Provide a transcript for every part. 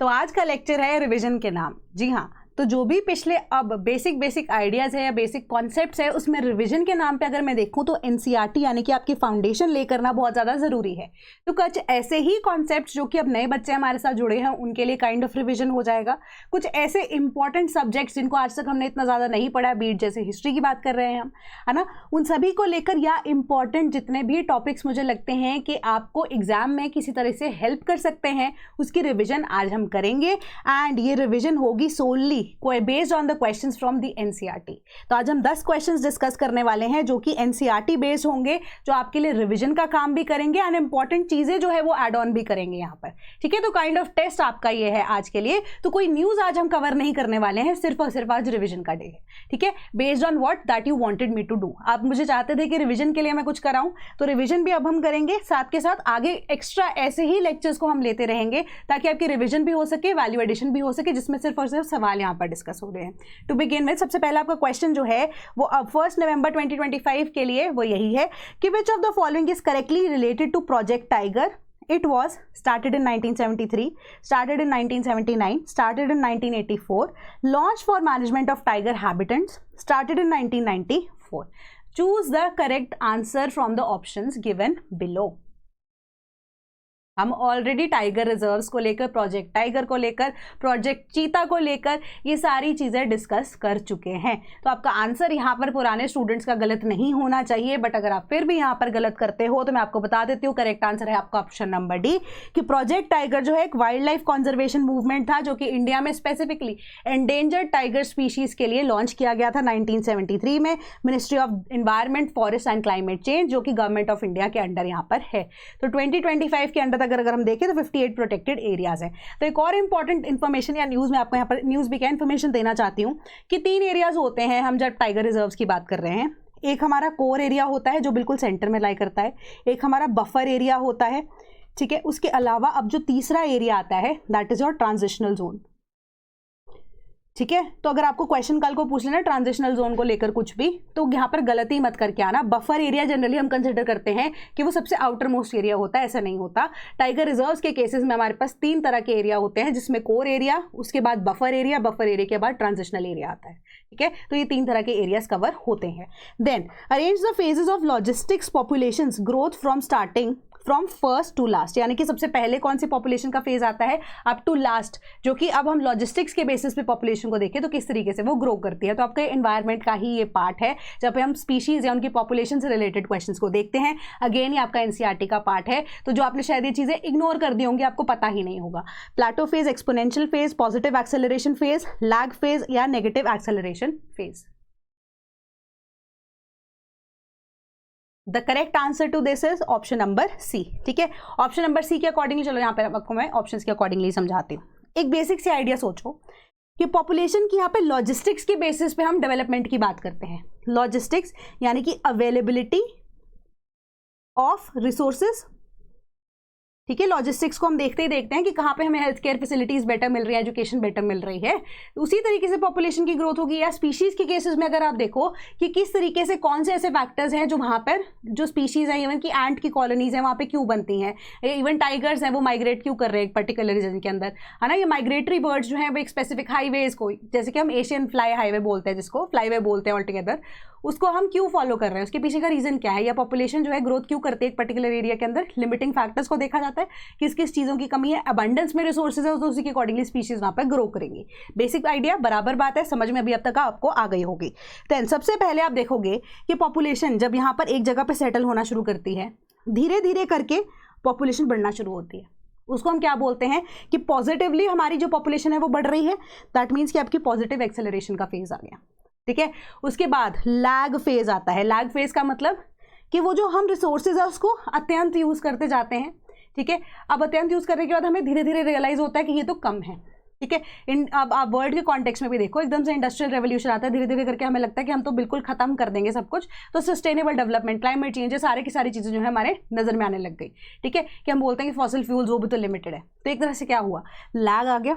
तो आज का लेक्चर है रिवीजन के नाम। जी हाँ, तो जो भी पिछले अब बेसिक आइडियाज़ है या बेसिक कॉन्सेप्ट्स है उसमें रिवीजन के नाम पे अगर मैं देखूं तो एनसीईआरटी यानी कि आपकी फाउंडेशन ले करना बहुत ज़्यादा ज़रूरी है। तो कुछ ऐसे ही कॉन्सेप्ट्स जो कि अब नए बच्चे हमारे साथ जुड़े हैं उनके लिए काइंड ऑफ रिवीजन हो जाएगा। कुछ ऐसे इंपॉर्टेंट सब्जेक्ट्स जिनको आज तक हमने इतना ज़्यादा नहीं पढ़ा, बीट जैसे हिस्ट्री की बात कर रहे हैं हम, है ना, उन सभी को लेकर या इंपॉर्टेंट जितने भी टॉपिक्स मुझे लगते हैं कि आपको एग्जाम में किसी तरह से हेल्प कर सकते हैं उसकी रिविजन आज हम करेंगे। एंड ये रिविजन होगी solely based on the questions from the NCERT. तो आज हम 10 क्वेश्चंस डिस्कस करने वाले हैं जो कि एनसीईआरटी बेस्ड होंगे, जो आपके लिए रिवीजन का काम भी करेंगे एंड इंपॉर्टेंट चीजें जो है वो एड ऑन भी करेंगे यहाँ पर। ठीक है, तो काइंड ऑफ टेस्ट आपका ये है आज के लिए। तो कोई न्यूज आज हम कवर नहीं करने वाले हैं, सिर्फ और सिर्फ आज रिविजन का डे है। ठीक है, based on what that you wanted me to do. आप मुझे चाहते थे कि रिविजन के लिए मैं कुछ कराऊं, तो रिविजन भी अब हम करेंगे, साथ के साथ आगे एक्स्ट्रा ऐसे ही लेक्चर्स को हम लेते रहेंगे ताकि आपकी रिविजन भी हो सके, वैल्यू एडिशन भी हो सके, जिसमें सिर्फ और सिर्फ सवाल यहाँ पर डिस्कस हो रहे हैं। टू बिगिन विद, सबसे पहला आपका क्वेश्चन जो है वो अब 1 नवंबर 2025 के लिए वो यही है कि which of the following is correctly related to project tiger. It was started in 1973, started in 1979, started in 1984, launched for management of tiger habitats, started in 1994. Choose the correct answer from the options given below. हम already tiger reserves को लेकर, project tiger को लेकर, project चीता को लेकर ये सारी चीज़ें डिस्कस कर चुके हैं। तो आपका आंसर यहाँ पर पुराने स्टूडेंट्स का गलत नहीं होना चाहिए, बट अगर आप फिर भी यहाँ पर गलत करते हो तो मैं आपको बता देती हूँ करेक्ट आंसर है आपका ऑप्शन नंबर डी, कि प्रोजेक्ट टाइगर जो है एक वाइल्ड लाइफ कॉन्जर्वेशन मूवमेंट था जो कि इंडिया में स्पेसिफिकली एंडेंजर्ड टाइगर स्पीशीज के लिए लॉन्च किया गया था 1973 में, ministry of environment, forest and climate change, जो कि गवर्नमेंट ऑफ इंडिया के अंडर यहाँ पर है। तो 2025 के अंडर अगर हम देखें तो 58 प्रोटेक्टेड एरियाज हैं। तो एक और इंपॉर्टेंट इन्फॉर्मेशन या न्यूज़ में आपको यहाँ पर न्यूज़ भी क्या इन्फॉर्मेशन देना चाहती हूँ कि 3 एरियाज होते हैं हम जब टाइगर रिजर्व्स की बात कर रहे हैं। एक हमारा कोर एरिया होता है जो बिल्कुल सेंटर में लाई करता है, एक हमारा बफर एरिया होता है, ठीक है। उसके अलावा अब जो तीसरा एरिया आता है that is your transitional zone. ठीक है, तो अगर आपको क्वेश्चन कल को पूछ लेना ट्रांजिशनल जोन को लेकर कुछ भी, तो यहाँ पर गलती मत करके आना। बफर एरिया जनरली हम कंसिडर करते हैं कि वो सबसे आउटर मोस्ट एरिया होता है, ऐसा नहीं होता। टाइगर रिजर्व्स के केसेस में हमारे पास 3 तरह के एरिया होते हैं, जिसमें कोर एरिया, उसके बाद बफर एरिया, बफर एरिया के बाद ट्रांजिशनल एरिया आता है। ठीक है, तो ये 3 तरह के एरियाज कवर होते हैं। Then arrange the phases of logistics population growth from starting from first to last, यानी कि सबसे पहले कौन सी पॉपुलेशन का फेज आता है अप टू लास्ट, जो कि अब हम लॉजिस्टिक्स के बेसिस पे पॉपुलेशन को देखें तो किस तरीके से वो ग्रो करती है। तो आपके एनवायरनमेंट का ही ये पार्ट है जब पे हम स्पीशीज या उनकी पॉपुलेशन से रिलेटेड क्वेश्चंस को देखते हैं। अगेन ये आपका एनसीईआरटी का पार्ट है, तो जो आपने शायद ये चीज़ें इग्नोर कर दी होंगी, आपको पता ही नहीं होगा। Plateau phase, exponential phase, positive acceleration phase, lag phase या negative acceleration phase. The correct answer to this is option number C. ठीक है, ऑप्शन नंबर सी के अकॉर्डिंगली, चलो यहाँ पर आपको मैं ऑप्शंस के अकॉर्डिंगली समझाती हूँ। एक बेसिक सी आइडिया सोचो कि पॉपुलेशन की यहाँ पे लॉजिस्टिक्स के बेसिस पे हम डेवलपमेंट की बात करते हैं। लॉजिस्टिक्स यानी कि अवेलेबिलिटी ऑफ रिसोर्सेज। ठीक है, लॉजिस्टिक्स को हम देखते ही देखते हैं कि कहाँ पे हमें हेल्थ केयर फैसिलिटीज़ बेटर मिल रही है, एजुकेशन बेटर मिल रही है, उसी तरीके से पॉपुलेशन की ग्रोथ होगी। या स्पीशीज़ के केसेस में अगर आप देखो कि किस तरीके से कौन से ऐसे फैक्टर्स हैं जो वहाँ पर जो स्पीशीज़ हैं, इवन कि एंट की कॉलोनीज़ हैं वहाँ पे क्यों बनती हैं, इवन टाइगर्स हैं वो माइग्रेट क्यों कर रहे हैं एक पर्टिकुलर रीजन के अंदर, है ना। ये माइग्रेटरी बर्ड्स जो हैं वो एक स्पेसिफिक हाईवेज़ को, जैसे कि हम एशियन फ्लाई हाईवे बोलते हैं, जिसको फ्लाईवे बोलते हैं ऑल टुगेदर, उसको हम क्यों फॉलो कर रहे हैं, उसके पीछे का रीज़न क्या है, या पॉपुलेशन जो है ग्रोथ क्यों करती है एक पर्टिकुलर एरिया के अंदर। लिमिटिंग फैक्टर्स को देखा जाता है, किस किस चीज़ों की कमी है, अबंडेंस में रिसोर्सेज है तो उसी के अकॉर्डिंगली स्पीशीज वहाँ पर ग्रो करेंगी। बेसिक आइडिया बराबर बात है, समझ में अभी अब तक आपको आ गई होगी। देन सबसे पहले आप देखोगे कि पॉपुलेशन जब यहाँ पर एक जगह पर सेटल होना शुरू करती है, धीरे धीरे करके पॉपुलेशन बढ़ना शुरू होती है, उसको हम क्या बोलते हैं कि पॉजिटिवली हमारी जो पॉपुलेशन है वो बढ़ रही है। दैट मीन्स कि आपकी पॉजिटिव एक्सेलरेशन का फेज आ गया। ठीक है, उसके बाद लैग फेज आता है। लैग फेज का मतलब कि वो जो हम रिसोर्सेज है उसको अत्यंत यूज़ करते जाते हैं। ठीक है, अब अत्यंत यूज़ करने के बाद हमें धीरे धीरे रियलाइज़ होता है कि ये तो कम है। ठीक है, अब आप वर्ल्ड के कॉन्टेक्स्ट में भी देखो, एकदम से इंडस्ट्रियल रेवोल्यूशन आता है, धीरे धीरे करके हमें लगता है कि हम तो बिल्कुल खत्म कर देंगे सब कुछ, तो सस्टेनेबल डेवलपमेंट, क्लाइमेट चेंज, सारे की सारी चीज़ें जो है हमारे नज़र में आने लग गई। ठीक है, कि हम बोलते हैं कि फॉसिल फ्यूल्स वो भी तो लिमिटेड है। तो एक तरह से क्या हुआ, लैग आ गया,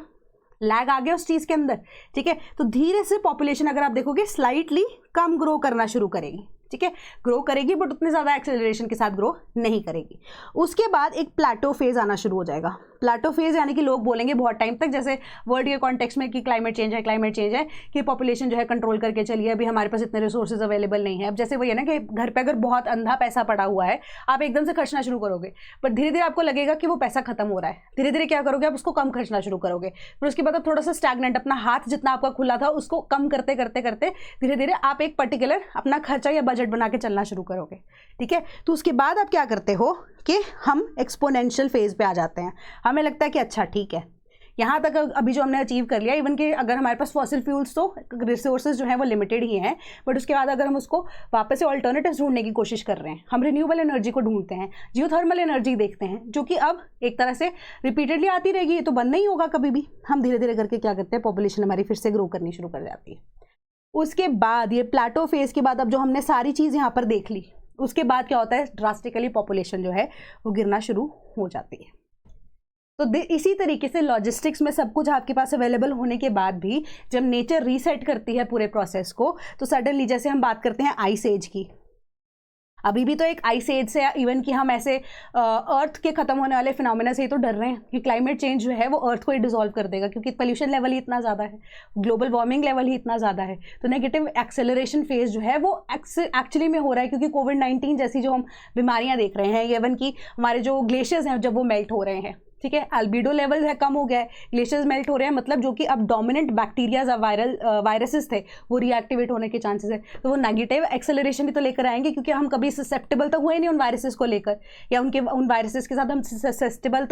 लैग आ गया उस चीज़ के अंदर। ठीक है, तो धीरे से पॉपुलेशन अगर आप देखोगे स्लाइटली कम ग्रो करना शुरू करेगी। ठीक है, ग्रो करेगी बट उतने ज़्यादा एक्सेलरेशन के साथ ग्रो नहीं करेगी। उसके बाद एक प्लेटो फेज आना शुरू हो जाएगा। प्लेटो फेज यानी कि लोग बोलेंगे बहुत टाइम तक, जैसे वर्ल्ड के कॉन्टेक्स्ट में कि क्लाइमेट चेंज है कि पॉपुलेशन जो है कंट्रोल करके चलिए, अभी हमारे पास इतने रिसोर्सेज अवेलेबल नहीं है। अब जैसे वही है ना कि घर पे अगर बहुत अंधा पैसा पड़ा हुआ है, आप एकदम से खर्चना शुरू करोगे, पर धीरे धीरे आपको लगेगा कि वो पैसा खत्म हो रहा है, धीरे धीरे क्या करोगे, आप उसको कम खर्चना शुरू करोगे, फिर उसके बाद आप थोड़ा सा स्टैग्नेंट, अपना हाथ जितना आपका खुला था उसको कम करते करते करते धीरे धीरे आप एक पर्टिकुलर अपना खर्चा या बजट बना के चलना शुरू करोगे। ठीक है, तो उसके बाद आप क्या करते हो कि हम एक्सपोनेंशियल फेज पे आ जाते हैं। हमें लगता है कि अच्छा ठीक है, यहाँ तक अभी जो हमने अचीव कर लिया, इवन कि अगर हमारे पास फॉसिल फ्यूल्स तो रिसोर्सेज जो है वो लिमिटेड ही हैं, बट उसके बाद अगर हम उसको वापस से ऑल्टरनेटिव्स ढूंढने की कोशिश कर रहे हैं, हम रिन्यूएबल एनर्जी को ढूंढते हैं, जियोथर्मल एनर्जी देखते हैं, जो कि अब एक तरह से रिपीटेडली आती रहेगी, ये तो बंद नहीं होगा कभी भी। हम धीरे धीरे करके क्या करते हैं, पॉपुलेशन हमारी फिर से ग्रो करनी शुरू कर जाती है। उसके बाद ये प्लेटो फेज के बाद अब जो हमने सारी चीज़ यहाँ पर देख ली, उसके बाद क्या होता है, ड्रास्टिकली पॉपुलेशन जो है वो गिरना शुरू हो जाती है। तो इसी तरीके से लॉजिस्टिक्स में सब कुछ आपके पास अवेलेबल होने के बाद भी जब नेचर रीसेट करती है पूरे प्रोसेस को, तो सडनली जैसे हम बात करते हैं आइस एज की, अभी भी तो एक आइस एज से, इवन कि हम ऐसे अर्थ के खत्म होने वाले फिनोमेना से ही तो डर रहे हैं कि क्लाइमेट चेंज जो है वो अर्थ को ही डिसॉल्व कर देगा, क्योंकि पोल्यूशन लेवल ही इतना ज़्यादा है, ग्लोबल वार्मिंग लेवल ही इतना ज़्यादा है। तो नेगेटिव एक्सेलरेशन फेज जो है वो एक्चुअली में हो रहा है, क्योंकि कोविड-19 जैसी जो हम बीमारियां देख रहे हैं, इवन कि हमारे जो ग्लेशियर्स हैं जब वो मेल्ट हो रहे हैं, ठीक है, अल्बीडो लेवल है कम हो गया है, ग्लेशियर्स मेल्ट हो रहे हैं, मतलब जो कि अब डोमिनेंट बैक्टीरियाज वायरसेस थे वो रीएक्टिवेट होने के चांसेस है, तो वो नेगेटिव एक्सेलरेशन ही तो लेकर आएंगे, क्योंकि हम कभी ससेप्टेबल तो हुए नहीं उन वायरसेस को लेकर, या उन वायरसेस के साथ हम ससेप्टेबल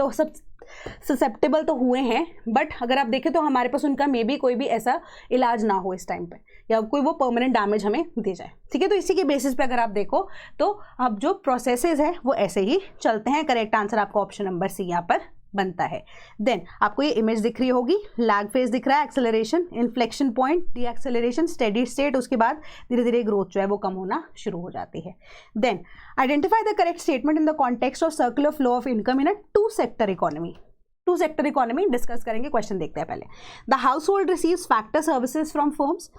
तो हुए हैं, बट अगर आप देखें तो हमारे पास उनका मे बी कोई भी ऐसा इलाज ना हो इस टाइम पे, या कोई वो परमानेंट डैमेज हमें दे जाए। ठीक है, तो इसी के बेसिस पे अगर आप देखो तो अब जो प्रोसेसेस है वो ऐसे ही चलते हैं। करेक्ट आंसर आपका ऑप्शन नंबर सी यहाँ पर बनता है। देन आपको ये इमेज दिख रही होगी, लैग फेज दिख रहा है, acceleration, inflection point, D acceleration, steady state, उसके बाद धीरे धीरे ग्रोथ जो है वो कम होना शुरू हो जाती है। Then identify the correct statement in the context of circular flow of income in a two sector economy. Two sector economy discuss करेंगे, क्वेश्चन देखते हैं पहले। The household receives factor services from firms,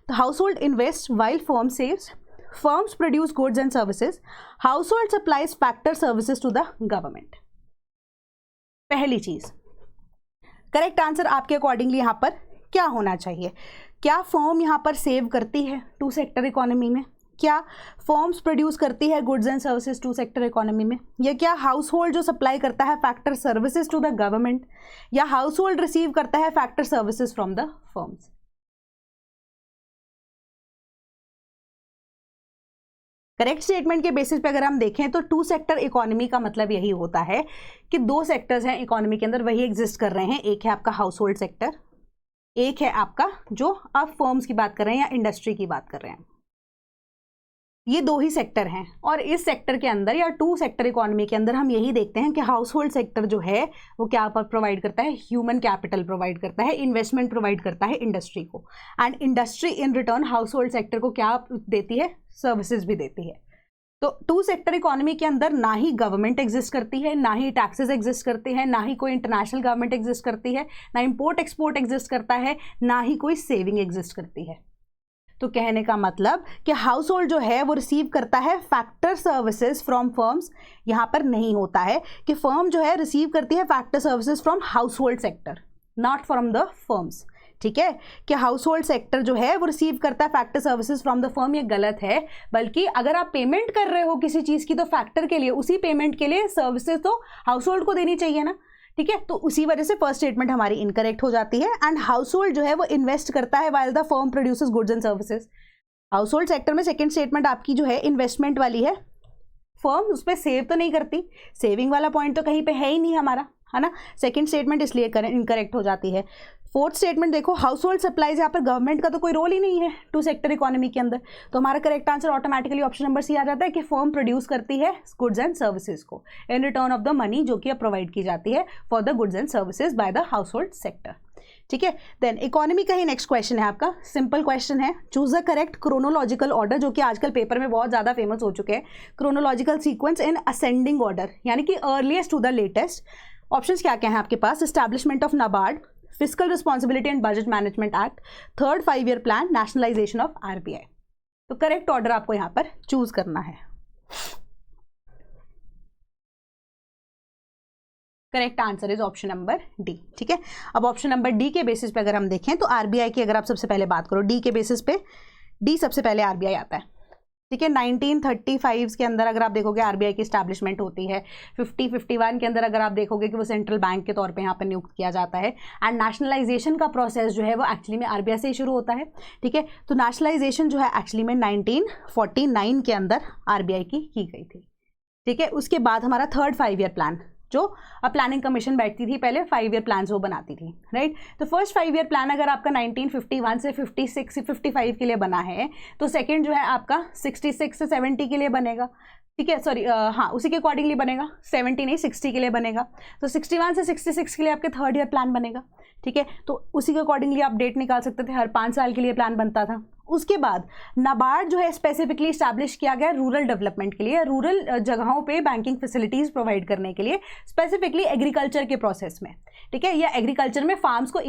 the household invest while firm saves, firms produce goods and services, household supplies factor services to the government। पहली चीज, correct answer आपके accordingly यहाँ पर क्या होना चाहिए? क्या फर्म यहाँ पर सेव करती है टू सेक्टर इकोनॉमी में? क्या फर्म्स प्रोड्यूस करती है goods and services two sector economy में? या क्या हाउस होल्ड जो सप्लाई करता है factor services to the government, या हाउस होल्ड रिसीव करता है factor services from the firms? Correct statement के बेसिस पे अगर हम देखें तो टू सेक्टर इकोनॉमी का मतलब यही होता है कि दो सेक्टर्स हैं इकोनॉमी के अंदर, वही एग्जिस्ट कर रहे हैं। एक है आपका हाउस होल्ड सेक्टर, एक है आपका जो आप फर्म्स की बात कर रहे हैं या इंडस्ट्री की बात कर रहे हैं। ये दो ही सेक्टर हैं, और इस सेक्टर के अंदर या टू सेक्टर इकोनॉमी के अंदर हम यही देखते हैं कि हाउस होल्ड सेक्टर जो है वो क्या प्रोवाइड करता है, ह्यूमन कैपिटल प्रोवाइड करता है, इन्वेस्टमेंट प्रोवाइड करता है इंडस्ट्री को, and industry in return house hold sector को क्या देती है, सर्विसेज भी देती है। तो टू सेक्टर इकोनॉमी के अंदर ना ही गवर्नमेंट एग्जिस्ट करती है, ना ही टैक्सेस एग्जिस्ट करते हैं, ना ही कोई इंटरनेशनल गवर्नमेंट एग्जिस्ट करती है, ना इंपोर्ट एक्सपोर्ट एग्जिस्ट करता है, ना ही कोई सेविंग एग्जिस्ट करती है। तो कहने का मतलब कि हाउस होल्ड जो है वो रिसीव करता है फैक्टर सर्विसेज फ्रॉम फर्म्स। यहाँ पर नहीं होता है कि फर्म जो है रिसीव करती है factor services from house hold sector, not from the firms. ठीक है, कि हाउस होल्ड सेक्टर जो है वो रिसीव करता है factor services from the firm, ये गलत है। बल्कि अगर आप पेमेंट कर रहे हो किसी चीज़ की तो फैक्टर के लिए, उसी पेमेंट के लिए सर्विसेज तो हाउस होल्ड को देनी चाहिए ना। ठीक है, तो उसी वजह से फर्स्ट स्टेटमेंट हमारी इनकरेक्ट हो जाती है। एंड हाउस होल्ड जो है वो इन्वेस्ट करता है while the firm produces goods and services. House hold sector में सेकंड स्टेटमेंट आपकी जो है इन्वेस्टमेंट वाली है, फर्म उस पर सेव तो नहीं करती, सेविंग वाला पॉइंट तो कहीं पे है ही नहीं हमारा, है ना। सेकंड स्टेटमेंट इसलिए इनकरेक्ट हो जाती है। फोर्थ स्टेटमेंट देखो, हाउस होल्ड सप्लाईज, यहाँ पर गवर्नमेंट का तो कोई रोल ही नहीं है टू सेक्टर इकोनॉमी के अंदर, तो हमारा correct answer automatically option number C आ जाता है कि फर्म प्रोड्यूस करती है गुड्स एंड सर्विसेज को in return of the money जो कि प्रोवाइड की जाती है for the goods and services by the house hold sector. ठीक है, देन इकोनॉमी का ही नेक्स्ट क्वेश्चन है आपका, सिंपल क्वेश्चन है, choose the correct chronological order, जो कि आजकल पेपर में बहुत ज़्यादा फेमस हो चुके हैं, chronological sequence in ascending order, यानी कि earliest to the latest. Options क्या क्या हैं आपके पास, establishment of NABARD, fiscal responsibility and budget management act, third 5 year plan, nationalisation of RBI। तो करेक्ट ऑर्डर आपको यहाँ पर चूज करना है। Correct answer is option number D. ठीक है, अब ऑप्शन नंबर डी के बेसिस पे अगर हम देखें तो आरबीआई की अगर आप सबसे पहले बात करो, डी के बेसिस पे डी सबसे पहले आरबीआई आता है। ठीक है, 1935 के अंदर अगर आप देखोगे आरबीआई की स्टैब्लिशमेंट होती है। 51 के अंदर अगर आप देखोगे कि वो सेंट्रल बैंक के तौर पे यहाँ पर नियुक्त किया जाता है। एंड नेशनलाइजेशन का प्रोसेस जो है वो एक्चुअली में आरबीआई से ही शुरू होता है। ठीक है, तो नेशनलाइजेशन जो है एक्चुअली में 1949 के अंदर आरबीआई की गई थी। ठीक है, उसके बाद हमारा थर्ड 5 ईयर प्लान, जो अब प्लानिंग कमीशन बैठती थी पहले, 5 ईयर प्लान वो बनाती थी, राइट। तो फर्स्ट 5 ईयर प्लान अगर आपका 1951 से 56 से 55 के लिए बना है, तो सेकंड जो है आपका 66 से 70 के लिए बनेगा। ठीक है, सॉरी हाँ, उसी के अकॉर्डिंगली बनेगा, 70 नहीं 60 के लिए बनेगा। तो 61 से 66 के लिए आपके थर्ड ईयर प्लान बनेगा। ठीक है, तो उसी के अकॉर्डिंगली आप डेट निकाल सकते थे, हर 5 साल के लिए प्लान बनता था। उसके बाद नाबार्ड जो है स्पेसिफिकली इस्टेब्लिश किया गया रूरल डेवलपमेंट के लिए, रूरल जगहों पे बैंकिंग फैसिलिटीज़ प्रोवाइड करने के लिए, स्पेसिफिकली एग्रीकल्चर के प्रोसेस में। ठीक है, या एग्रीकल्चर में फार्मर्स को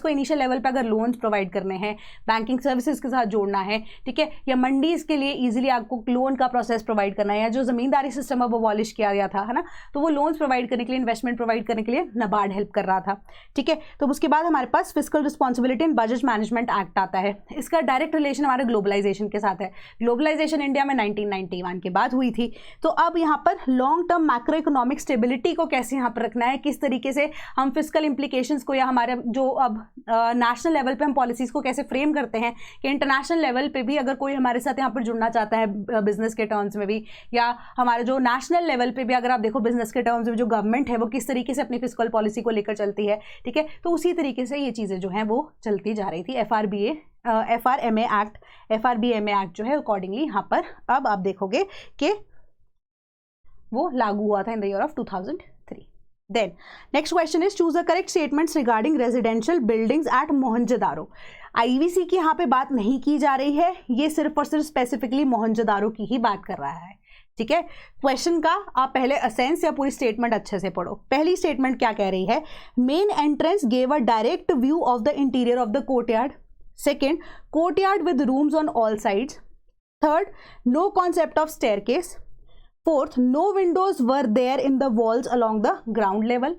इनिशियल लेवल पे अगर लोन्स प्रोवाइड करने हैं, बैंकिंग सर्विसेज के साथ जोड़ना है। ठीक है, या मंडीज के लिए ईजिली आपको लोन का प्रोसेस प्रोवाइड करना है, या जो ज़मींदारी सिस्टम अब अबॉलिश किया गया था, है ना, तो वो लोन्स प्रोवाइड करने के लिए, इन्वेस्टमेंट प्रोवाइड करने के लिए नाबार्ड हेल्प कर रहा था। ठीक है, तो उसके बाद हमारे पास fiscal responsibility and budget management act आता है। इसका डायरेक्ट रिलेशन हमारे ग्लोबलाइजेशन के साथ है। ग्लोबलाइजेशन इंडिया में 1991 के बाद हुई थी। तो अब यहाँ पर long term macro economic stability को कैसे यहाँ पर रखना है, किस तरीके से हम फिस्कल इम्प्लीकेशंस को, या हमारे जो अब नेशनल लेवल पे हम पॉलिसीज़ को कैसे फ्रेम करते हैं कि इंटरनेशनल लेवल पे भी अगर कोई हमारे साथ यहाँ पर जुड़ना चाहता है बिजनेस के टर्म्स में भी, या हमारे जो नेशनल लेवल पे भी अगर आप देखो बिजनेस के टर्म्स में जो गवर्नमेंट है वो किस तरीके से अपनी फिस्कल पॉलिसी को लेकर चलती है। ठीक है, तो उसी तरीके से ये चीज़ें जो हैं वो चलती जा रही थी। FRBMA एक्ट जो है अकॉर्डिंगली यहाँ पर अब आप देखोगे कि वो लागू हुआ था in the year of 2003। Then next question is choose the correct statements regarding residential buildings at Mohenjodaro. IVC की यहाँ पे बात नहीं की जा रही है, ये सिर्फ और सिर्फ स्पेसिफिकली मोहनजोदारो की ही बात कर रहा है। ठीक है, क्वेश्चन का आप पहले असेंस या पूरी स्टेटमेंट अच्छे से पढ़ो। पहली स्टेटमेंट क्या कह रही है, main entrance gave a direct view of the interior of the courtyard. Second, courtyard with rooms on all sides. Third, no concept of staircase. Fourth, no windows were there in the walls along the ground level.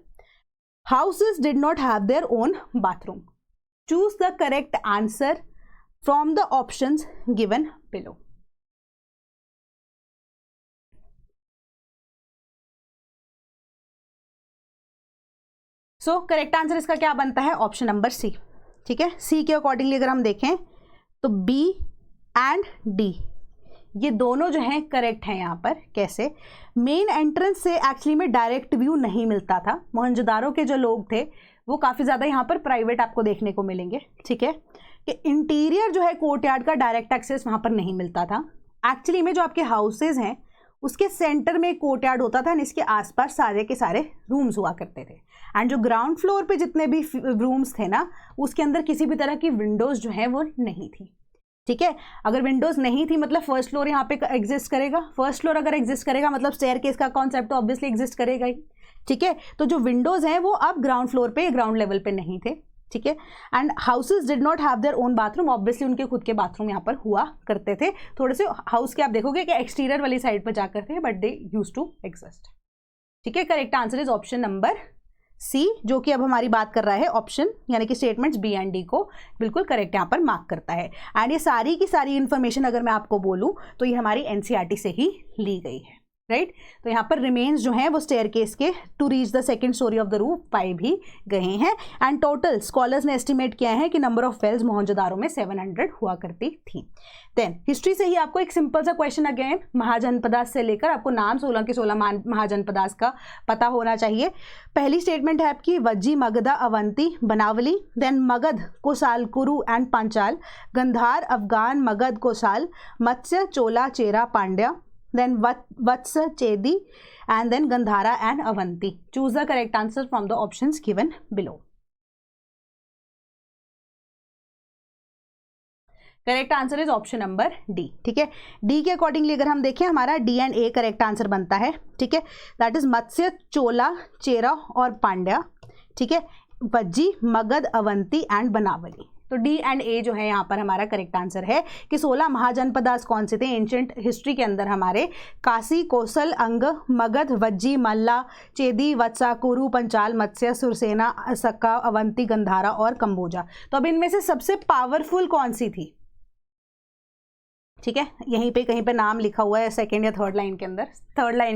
Houses did not have their own bathroom. Choose the correct answer from the options given below. So, correct answer इसका क्या बनता है, option number C. ठीक है, सी के accordingly अगर हम देखें तो बी एंड डी ये दोनों जो हैं करेक्ट हैं। यहाँ पर कैसे, मेन एंट्रेंस से एक्चुअली में डायरेक्ट व्यू नहीं मिलता था। मोहनजोदारो के जो लोग थे वो काफ़ी ज़्यादा यहाँ पर प्राइवेट आपको देखने को मिलेंगे। ठीक है, कि इंटीरियर जो है कोर्टयार्ड का डायरेक्ट एक्सेस वहाँ पर नहीं मिलता था। एक्चुअली में जो आपके हाउसेज हैं उसके सेंटर में कोर्टयार्ड होता था, इसके आसपास सारे के सारे रूम्स हुआ करते थे। एंड जो ग्राउंड फ्लोर पे जितने भी रूम्स थे ना, उसके अंदर किसी भी तरह की विंडोज़ जो है वो नहीं थी। ठीक है, अगर विंडोज़ नहीं थी मतलब फर्स्ट फ्लोर यहाँ पे एग्जिस्ट करेगा। फर्स्ट फ्लोर अगर एग्जिस्ट करेगा मतलब स्टेयरकेस का कॉन्सेप्ट तो ऑब्वियसली एग्जिस्ट करेगा ही। ठीक है, तो जो विंडोज़ हैं वो अब ग्राउंड फ्लोर पे, ग्राउंड लेवल पे नहीं थे। ठीक है, and houses did not have their own bathroom, obviously उनके खुद के बाथरूम यहाँ पर हुआ करते थे। थोड़े से हाउस के आप देखोगे कि एक्सटीरियर वाली साइड पर जाकर थे, but they use to exist. ठीक है, correct answer is option number C, जो कि अब हमारी बात कर रहा है ऑप्शन यानी कि स्टेटमेंट्स बी एंड डी को बिल्कुल करेक्ट यहाँ पर मार्क करता है। एंड ये सारी की सारी इन्फॉर्मेशन अगर मैं आपको बोलूँ तो ये हमारी NCERT से ही ली गई है, राइट। तो यहाँ पर रिमेन्स जो हैं वो स्टेयरकेस के to reach the second storey of the roof पाए भी गए हैं। एंड टोटल स्कॉलर्स ने एस्टिमेट किया है कि नंबर ऑफ वेल्स मोहनजोदारो में 700 हुआ करती थी। देन हिस्ट्री से ही आपको एक सिंपल सा क्वेश्चन अगेन महाजनपदास से लेकर आपको नाम 16 के 16 महाजनपदास का पता होना चाहिए। पहली स्टेटमेंट है आपकी Vajji, Magadha, Avanti, Banawali. Then Magadha, Kosala, Kuru and Panchala. Gandhara, Afghan, Magadha, Kosala. Matsya, Chola, Chera, Pandya. then Vatsa, Chedi, and then Gandhara and Avanti. Choose the correct answer from the options given below. Correct answer is option number D. ठीक है, डी के अकॉर्डिंगली अगर हम देखें हमारा D and A correct answer बनता है। ठीक है, दैट इज मत्स्य, चोला, चेरा और पांड्या। ठीक है, वज्जी, मगध, अवंती एंड बनावली। तो डी एंड ए जो है यहाँ पर हमारा करेक्ट आंसर है कि 16 महाजनपदास कौन से थे एंशंट हिस्ट्री के अंदर हमारे, काशी, कोसल, अंग, मगध, वज्जी, मल्ला, चेदी, वत्सा, कुरु, पंचाल, मत्स्य, सुरसेना, सक्का, अवंती, गंधारा और कंबोजा। तो अब इनमें से सबसे पावरफुल कौन सी थी? ठीक है, यहीं पे कहीं पे नाम लिखा हुआ है सेकंड या थर्ड लाइन के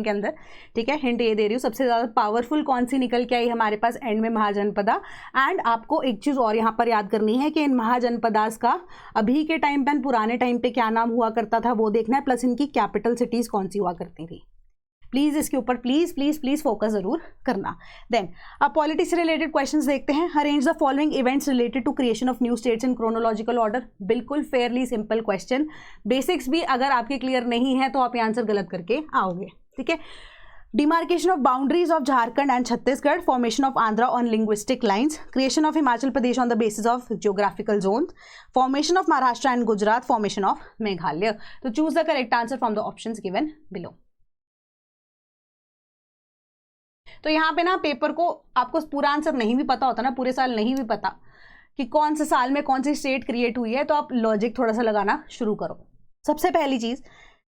अंदर, ठीक है, हिंट ये दे रही हूँ, सबसे ज़्यादा पावरफुल कौन सी निकल के आई हमारे पास एंड में? महाजनपदा। एंड आपको एक चीज़ और यहाँ पर याद करनी है कि इन महाजनपदास का अभी के टाइम पे, पुराने टाइम पे क्या नाम हुआ करता था वो देखना है, प्लस इनकी कैपिटल सिटीज़ कौन सी हुआ करती थी। प्लीज़ इसके ऊपर प्लीज़ फोकस ज़रूर करना। देन अब पॉलिटिक्स से रिलेटेड क्वेश्चंस देखते हैं। Arrange the following events related to creation of new states in chronological order. बिल्कुल फेयरली सिंपल क्वेश्चन, बेसिक्स भी अगर आपके क्लियर नहीं है तो आप ये आंसर गलत करके आओगे। ठीक है, demarcation of boundaries of Jharkhand and Chhattisgarh, formation of Andhra on linguistic lines, creation of Himachal Pradesh on the basis of geographical zone, formation of Maharashtra and Gujarat, formation of Meghalaya. तो choose the correct answer from the options given below. तो यहाँ पे ना paper को आपको पूरा answer नहीं भी पता होता ना, पूरे साल नहीं भी पता कि कौन से साल में कौन सी स्टेट क्रिएट हुई है, तो आप लॉजिक थोड़ा सा लगाना शुरू करो। सबसे पहली चीज़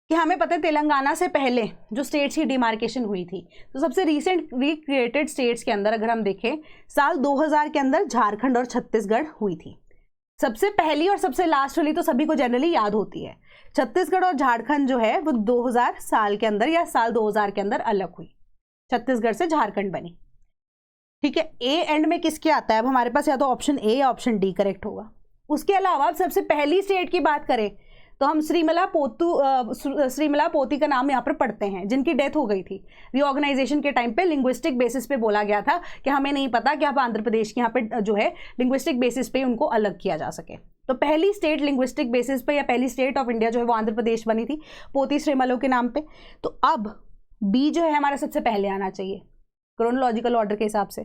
कि हमें पता है तेलंगाना से पहले जो स्टेट्स की डिमार्केशन हुई थी, तो सबसे रिसेंट रिक्रिएटेड स्टेट्स के अंदर अगर हम देखें साल 2000 के अंदर झारखंड और छत्तीसगढ़ हुई थी। सबसे पहली और सबसे लास्ट वाली तो सभी को जनरली याद होती है। छत्तीसगढ़ और झारखंड जो है वो 2000 साल के अंदर या साल 2000 के अंदर अलग हुई, छत्तीसगढ़ से झारखंड बनी। ठीक है, ए एंड में किसके आता है? अब हमारे पास या तो ऑप्शन ए या ऑप्शन डी करेक्ट होगा। उसके अलावा अब सबसे पहली स्टेट की बात करें तो हम श्रीमला पोती का नाम यहाँ पर पढ़ते हैं, जिनकी डेथ हो गई थी रीऑर्गेनाइजेशन के टाइम पे। लिंग्विस्टिक बेसिस पे बोला गया था कि हमें नहीं पता कि अब आंध्र प्रदेश के यहाँ पे जो है लिंग्विस्टिक बेसिस पे उनको अलग किया जा सके। तो पहली स्टेट लिंग्विस्टिक बेसिस पे या पहली स्टेट ऑफ इंडिया जो है वो आंध्र प्रदेश बनी थी पोती श्रीमलों के नाम पे। तो अब बी जो है हमारा सबसे पहले आना चाहिए क्रोनोलॉजिकल ऑर्डर के हिसाब से।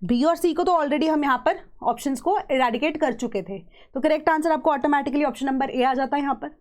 बी और सी को तो ऑलरेडी हम यहाँ पर ऑप्शंस को इरेडिकेट कर चुके थे, तो करेक्ट आंसर आपको ऑटोमेटिकली ऑप्शन नंबर ए आ जाता है यहाँ पर।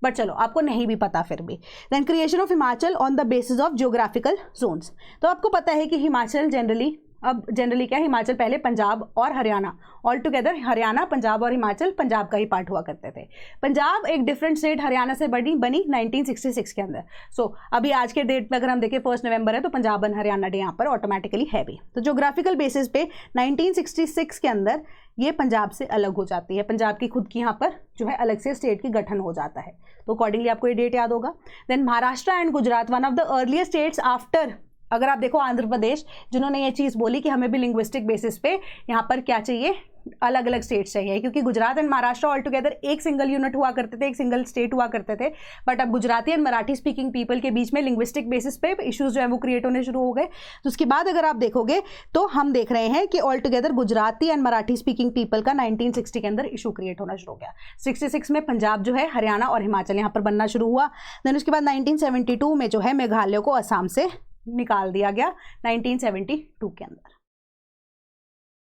बट चलो आपको नहीं भी पता फिर भी। Then creation of Himachal on the basis of geographical zones. तो आपको पता है कि हिमाचल जनरली क्या, हिमाचल पहले पंजाब और हरियाणा ऑल टुगेदर, हरियाणा पंजाब और हिमाचल पंजाब का ही पार्ट हुआ करते थे। पंजाब एक डिफरेंट स्टेट हरियाणा से बनी 1966 के अंदर। सो अभी आज के डेट पे अगर हम देखें 1 नवंबर है, तो पंजाब एंड हरियाणा डे यहाँ पर ऑटोमेटिकली है भी। तो ज्योग्राफिकल बेसिस पे 1966 के अंदर ये पंजाब से अलग हो जाती है, पंजाब की खुद की यहाँ पर जो है अलग से स्टेट की गठन हो जाता है। तो अकॉर्डिंगली आपको ये डेट याद होगा। Then Maharashtra and Gujarat, one of the earliest states after, अगर आप देखो आंध्र प्रदेश, जिन्होंने ये चीज़ बोली कि हमें भी लिंग्विस्टिक बेसिस पे यहाँ पर क्या चाहिए, अलग अलग स्टेट्स चाहिए, क्योंकि Gujarat and Maharashtra all together एक सिंगल यूनिट हुआ करते थे, एक सिंगल स्टेट हुआ करते थे। बट अब Gujarati and Marathi speaking people के बीच में लिंग्विस्टिक बेसिस पे इश्यूज जो है वो क्रिएट होने शुरू हो गए। तो उसके बाद अगर आप देखोगे तो हम देख रहे हैं कि all together Gujarati and Marathi speaking people का 1960 के अंदर इशू क्रिएट होना शुरू हो गया। 66 में पंजाब जो है, हरियाणा और हिमाचल यहाँ पर बनना शुरू हुआ। देन उसके बाद 1972 में जो है मेघालय को असम से निकाल दिया गया 1972 के अंदर।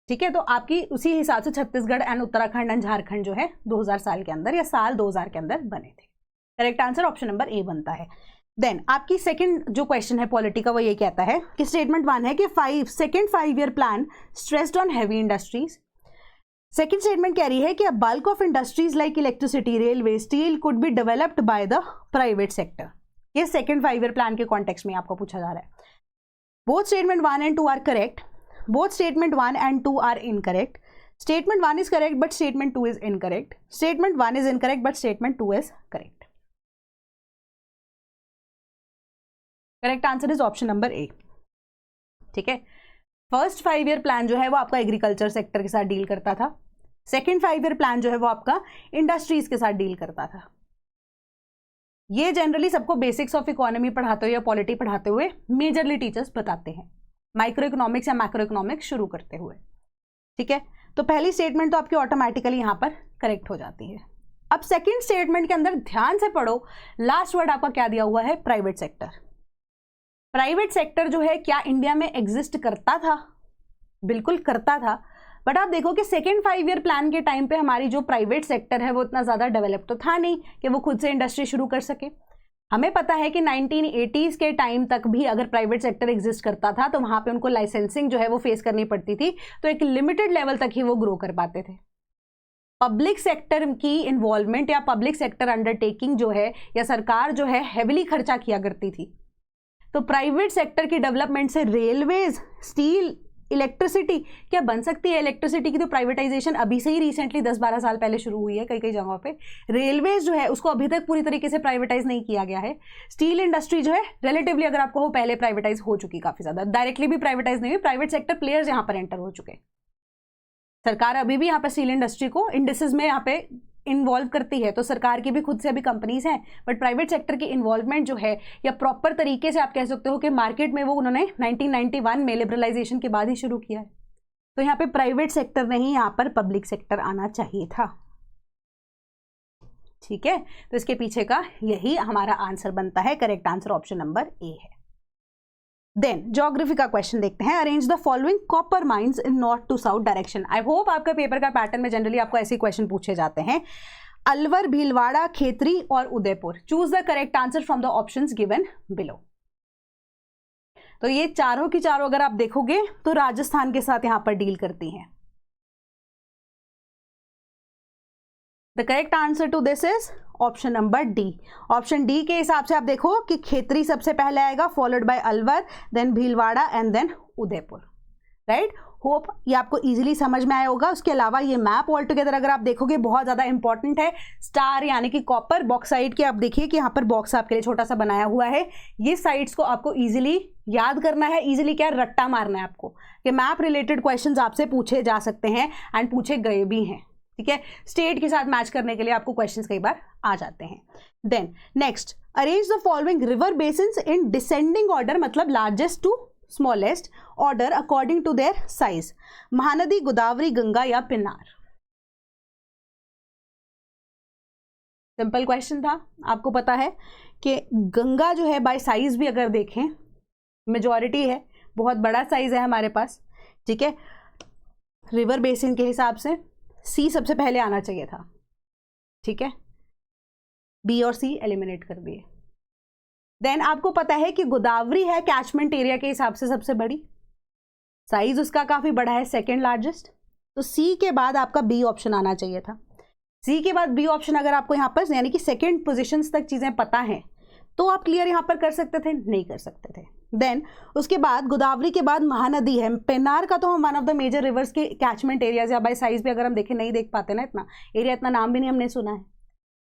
ठीक है, तो आपकी उसी हिसाब से छत्तीसगढ़ एंड उत्तराखंड एंड झारखंड जो है 2000 साल के अंदर या साल 2000 के अंदर बने थे। करेक्ट आंसर ऑप्शन नंबर ए बनता है। देन आपकी सेकंड जो क्वेश्चन है पॉलिटी का, वो ये कहता है कि स्टेटमेंट 1 है कि second 5 year plan stressed on heavy industries. Second statement कह रही है कि a bulk of industries like electricity, railway, steel could be developed by the private sector. ये सेकंड 5 ईयर प्लान के कॉन्टेक्स्ट में आपको पूछा जा रहा है। Both statement 1 and 2 are correct, both statement 1 and 2 are incorrect. Statement 1 is correct but statement 2 is incorrect. Statement 1 is incorrect but statement 2 is correct. Correct answer is option number ए। ठीक है, first 5 year plan जो है वो आपका agriculture sector के साथ deal करता था। सेकेंड 5 ईयर प्लान जो है वो आपका इंडस्ट्रीज के साथ डील करता था। ये जनरली सबको बेसिक्स ऑफ इकोनॉमी पढ़ाते हुए या पॉलिटी पढ़ाते हुए मेजरली टीचर्स बताते हैं, माइक्रो इकोनॉमिक्स या मैक्रो इकोनॉमिक्स शुरू करते हुए। ठीक है, तो पहली स्टेटमेंट तो आपकी ऑटोमेटिकली यहाँ पर करेक्ट हो जाती है। अब सेकंड स्टेटमेंट के अंदर ध्यान से पढ़ो, लास्ट वर्ड आपका क्या दिया हुआ है, प्राइवेट सेक्टर। प्राइवेट सेक्टर जो है क्या इंडिया में एग्जिस्ट करता था? बिल्कुल करता था, बट आप देखो कि सेकेंड 5 ईयर प्लान के टाइम पे हमारी जो प्राइवेट सेक्टर है वो इतना ज़्यादा डेवलप तो था नहीं कि वो खुद से इंडस्ट्री शुरू कर सके। हमें पता है कि 1980s के टाइम तक भी अगर प्राइवेट सेक्टर एग्जिस्ट करता था तो वहाँ पे उनको लाइसेंसिंग जो है वो फेस करनी पड़ती थी, तो एक लिमिटेड लेवल तक ही वो ग्रो कर पाते थे। पब्लिक सेक्टर की इन्वॉल्वमेंट या पब्लिक सेक्टर अंडरटेकिंग जो है या सरकार जो है हेविली खर्चा किया करती थी। तो प्राइवेट सेक्टर की डेवलपमेंट से रेलवेज, स्टील, इलेक्ट्रिसिटी क्या बन सकती है? इलेक्ट्रिसिटी की तो प्राइवेटाइजेशन अभी से ही रिसेंटली 10-12 साल पहले शुरू हुई है कई कई जगहों पे। रेलवेज जो है उसको अभी तक पूरी तरीके से प्राइवेटाइज नहीं किया गया है। स्टील इंडस्ट्री जो है रिलेटिवली अगर आपको हो पहले प्राइवेटाइज हो चुकी काफी ज्यादा, डायरेक्टली भी प्राइवेटाइज नहीं हुई, प्राइवेट सेक्टर प्लेयर्स यहाँ पर एंटर हो चुके। सरकार अभी भी यहाँ पर स्टील इंडस्ट्री को इंडस्ट्रीज में यहाँ पे इन्वॉल्व करती है, तो सरकार की भी खुद से अभी कंपनीज हैं, बट प्राइवेट सेक्टर की इन्वॉल्वमेंट जो है या प्रॉपर तरीके से आप कह सकते हो कि मार्केट में वो उन्होंने 1991 में लिबरलाइजेशन के बाद ही शुरू किया है। तो यहाँ पे प्राइवेट सेक्टर नहीं, यहाँ पर पब्लिक सेक्टर आना चाहिए था। ठीक है, तो इसके पीछे का यही हमारा आंसर बनता है। Correct answer option number A है। देन ज्योग्राफी का क्वेश्चन देखते हैं। Arrange the following copper mines in north to south direction. I hope आपका पेपर का पैटर्न में जनरली आपको ऐसे क्वेश्चन पूछे जाते हैं। अलवर, भीलवाड़ा, खेतरी और Udaipur. Choose the correct answer from the options given below. तो ये चारों की चारों अगर आप देखोगे तो राजस्थान के साथ यहां पर डील करती हैं। The correct answer to this is option number D. Option D के हिसाब से आप देखो कि खेतरी सबसे पहले आएगा, followed by Alwar, then Bhilwara and then Udaipur. Right, hope ये आपको इजीली समझ में आया होगा। उसके अलावा ये मैप ऑल टुगेदर अगर आप देखोगे बहुत ज़्यादा इंपॉर्टेंट है। स्टार यानी कि कॉपर, बॉक्साइट के आप देखिए कि यहाँ पर बॉक्स आपके लिए छोटा सा बनाया हुआ है। ये साइट्स को आपको इजीली याद करना है, इजीली क्या रट्टा मारना है आपको कि मैप रिलेटेड क्वेश्चंस आपसे पूछे जा सकते हैं एंड पूछे गए भी हैं। ठीक है, स्टेट के साथ मैच करने के लिए आपको क्वेश्चंस कई बार आ जाते हैं। Then next, arrange the following river basins in descending order, मतलब largest to smallest order according to their size. Mahanadi, Godavari, Ganga या पिनार। सिंपल क्वेश्चन था। आपको पता है कि गंगा जो है बाय साइज भी अगर देखें मेजॉरिटी है, बहुत बड़ा साइज है हमारे पास। ठीक है, रिवर बेसिन के हिसाब से सी सबसे पहले आना चाहिए था। ठीक है, बी और सी एलिमिनेट कर दिए। देन आपको पता है कि गोदावरी है कैचमेंट एरिया के हिसाब से सबसे बड़ी, साइज उसका काफी बड़ा है, सेकंड लार्जेस्ट। तो सी के बाद आपका बी ऑप्शन आना चाहिए था। सी के बाद बी ऑप्शन अगर आपको यहाँ पर यानी कि सेकंड पोजीशंस तक चीजें पता हैं तो आप क्लियर यहाँ पर कर सकते थे, नहीं कर सकते थे। देन उसके बाद गोदावरी के बाद महानदी है। पेनार का तो हम one of the major rivers के कैचमेंट एरियाज या बाय साइज भी अगर हम देखें नहीं देख पाते ना, इतना एरिया, इतना नाम भी नहीं हमने सुना है।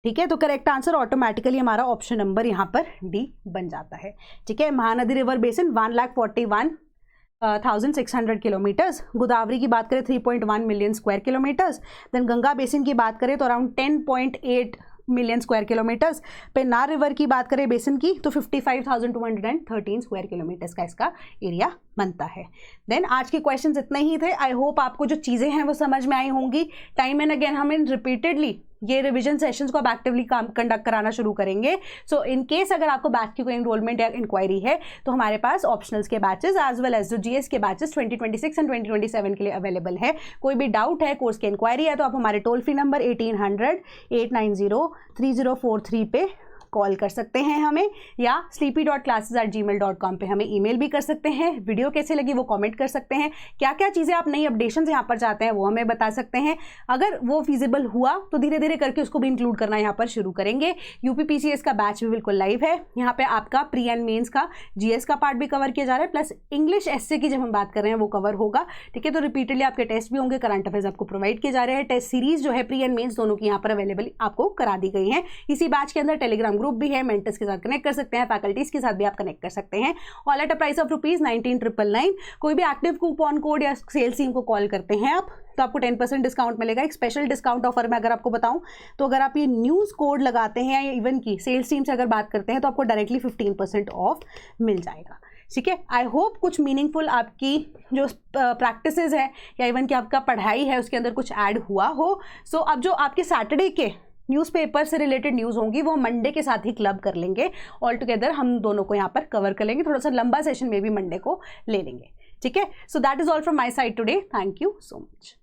ठीक है, तो करेक्ट आंसर ऑटोमेटिकली हमारा ऑप्शन नंबर यहाँ पर डी बन जाता है। ठीक है, Mahanadi river basin 1,41,600 kilometres. Godavari की बात करें 3.1 million square kilometres. Then Ganga basin की बात करें तो around 10.8 million square kilometres. Pennar river की बात करें बेसिन की तो 55,213 स्क्वायर किलोमीटर्स का इसका एरिया बनता है। देन आज के क्वेश्चंस इतने ही थे। आई होप आपको जो चीज़ें हैं वो समझ में आई होंगी। टाइम एंड अगेन हम इन रिपीटेडली ये रिवीजन सेशंस को अब एक्टिवली कंडक्ट कराना शुरू करेंगे। सो इन केस अगर आपको बैच की कोई एनरोलमेंट या इंक्वायरी है तो हमारे पास ऑप्शनल्स के बैचेस एज वेल एज जो जीएस के बैचेस 2026 एंड 2027 के लिए अवेलेबल है। कोई भी डाउट है, कोर्स की इंक्वायरी है तो आप हमारे टोल फ्री नंबर 1800-890-3043 पे कॉल कर सकते हैं हमें, या sleepy.classes@gmail.com पे हमें ईमेल भी कर सकते हैं। वीडियो कैसे लगी वो कमेंट कर सकते हैं। क्या क्या चीज़ें आप नई अपडेशन यहाँ पर चाहते हैं वो हमें बता सकते हैं। अगर वो फिजिबल हुआ तो धीरे धीरे करके उसको भी इंक्लूड करना यहाँ पर शुरू करेंगे। यूपीपीसीएस का बैच भी बिल्कुल लाइव है। यहाँ पे आपका प्री एंड मेन्स का जीएस का पार्ट भी कवर किया जा रहा है, प्लस इंग्लिश एसए की जब हम बात कर रहे हैं वो कवर होगा। ठीक है, तो रिपीटेडली आपके टेस्ट भी होंगे, करंट अफेयर्स आपको प्रोवाइड किए जा रहे हैं। टेस्ट सीरीज जो है प्री एंड मेन्स दोनों की यहाँ पर अवेलेबल आपको करा दी गई है। इसी बैच के अंदर टेलीग्राम ग्रुप भी है, मेंटर्स के साथ कनेक्ट कर सकते हैं, फैकल्टीज के साथ भी आप कनेक्ट कर सकते हैं। All at a price of ₹19,999। कोई भी एक्टिव कूपन कोड या सेल्स टीम को कॉल करते हैं आप तो आपको 10% डिस्काउंट मिलेगा। एक स्पेशल डिस्काउंट ऑफर में अगर आपको बताऊं तो अगर आप ये न्यूज़ कोड लगाते हैं या इवन की सेल्स टीम से अगर बात करते हैं तो आपको डायरेक्टली 15% ऑफ मिल जाएगा। ठीक है, आई होप कुछ मीनिंगफुल आपकी जो प्रैक्टिसेस है या इवन की आपका पढ़ाई है उसके अंदर कुछ ऐड हुआ हो। सो अब जो आपके सैटरडे के न्यूज़पेपर से रिलेटेड न्यूज़ होंगी वो मंडे के साथ ही क्लब कर लेंगे। ऑल टुगेदर हम दोनों को यहाँ पर कवर कर लेंगे, थोड़ा सा लंबा सेशन में भी मंडे को ले लेंगे। ठीक है, so that is all from my side today. Thank you so much.